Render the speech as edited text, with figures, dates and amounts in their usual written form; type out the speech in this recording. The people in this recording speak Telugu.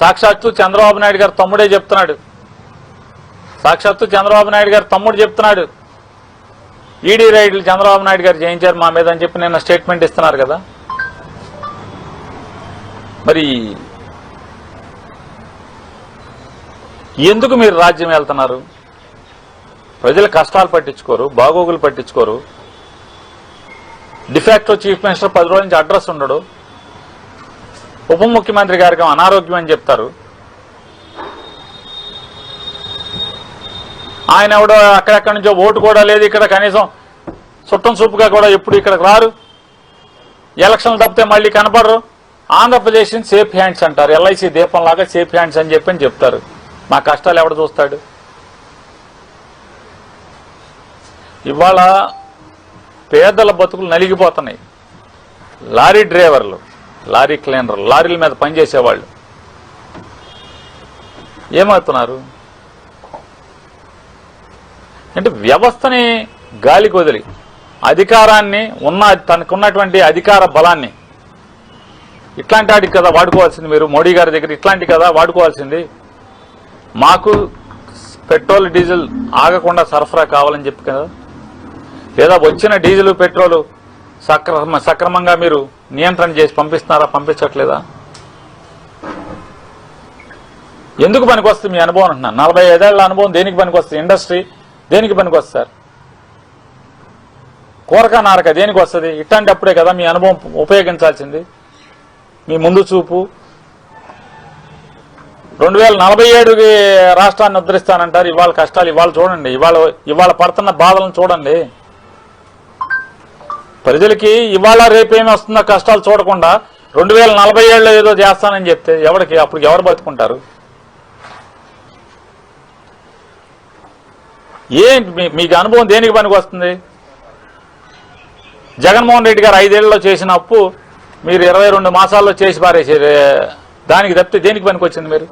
సాక్షాత్తు చంద్రబాబు నాయుడు గారు తమ్ముడే చెప్తున్నాడు. సాక్షాత్తు చంద్రబాబు నాయుడు గారు తమ్ముడు చెప్తున్నాడు, ఈడీ రైడ్లు చంద్రబాబు నాయుడు గారు చేయించారు మా మీద అని చెప్పి నిన్న స్టేట్మెంట్ ఇస్తున్నారు కదా. మరి ఎందుకు మీరు రాజ్యం వెళ్తున్నారు? ప్రజల కష్టాలు పట్టించుకోరు, బాగోగులు పట్టించుకోరు. డిఫాక్టో చీఫ్ మినిస్టర్ 10 రోజుల నుంచి అడ్రస్ ఉండడు. ఉప ముఖ్యమంత్రి గారికి అనారోగ్యం అని చెప్తారు. ఆయన ఎవడో అక్కడెక్కడి నుంచో ఓటు కూడా లేదు, ఇక్కడ కనీసం చుట్టం చూపుగా కూడా ఎప్పుడు ఇక్కడికి రారు. ఎలక్షన్లు తప్పితే మళ్ళీ కనపడరు. ఆంధ్రప్రదేశ్ సేఫ్ హ్యాండ్స్ అంటారు, ఎల్ఐసి దీపంలాగా సేఫ్ హ్యాండ్స్ అని చెప్తారు. మా కష్టాలు ఎవడు చూస్తాడు? ఇవాళ పేదల బతుకులు నలిగిపోతున్నాయి. లారీ డ్రైవర్లు, లారీ క్లీనర్లు, లారీల మీద పనిచేసేవాళ్ళు ఏమవుతున్నారు అంటే వ్యవస్థని గాలికి వదిలి అధికారాన్ని తనకున్నటువంటి అధికార బలాన్ని ఇట్లాంటి వాడికి కదా వాడుకోవాల్సింది. మీరు మోడీ గారి దగ్గర ఇట్లాంటి కదా వాడుకోవాల్సింది. మాకు పెట్రోల్ డీజిల్ ఆగకుండా సరఫరా కావాలని చెప్పి కదా, లేదా వచ్చిన డీజిల్ పెట్రోల్ సక్రమంగా మీరు నియంత్రణ చేసి పంపిస్తున్నారా, పంపించట్లేదా? ఎందుకు పనికొస్తుంది మీ అనుభవం అంటున్నా? 45 ఏళ్ల అనుభవం దేనికి పనికొస్తుంది? ఇండస్ట్రీ దేనికి పనికొస్తుంది సార్? కూరక నారక దేనికి వస్తుంది? ఇట్లాంటి అప్పుడే కదా మీ అనుభవం ఉపయోగించాల్సింది, మీ ముందు చూపు. 2047కి రాష్ట్రాన్ని ఉద్ధరిస్తానంటారు. ఇవాళ కష్టాలు ఇవాళ చూడండి, ఇవాళ పడుతున్న బాధలను చూడండి. ప్రజలకి ఇవాళ రేపేమి వస్తుందో కష్టాలు చూడకుండా 2047లో ఏదో చేస్తానని చెప్తే అప్పుడు ఎవరు బతుకుంటారు? మీకు అనుభవం దేనికి పనికి వస్తుంది? జగన్మోహన్ రెడ్డి గారు 5 ఏళ్లలో చేసిన అప్పు మీరు 22 మాసాల్లో చేసి పారేసారు. దానికి తప్పితే దేనికి పనికి వచ్చింది? మీరు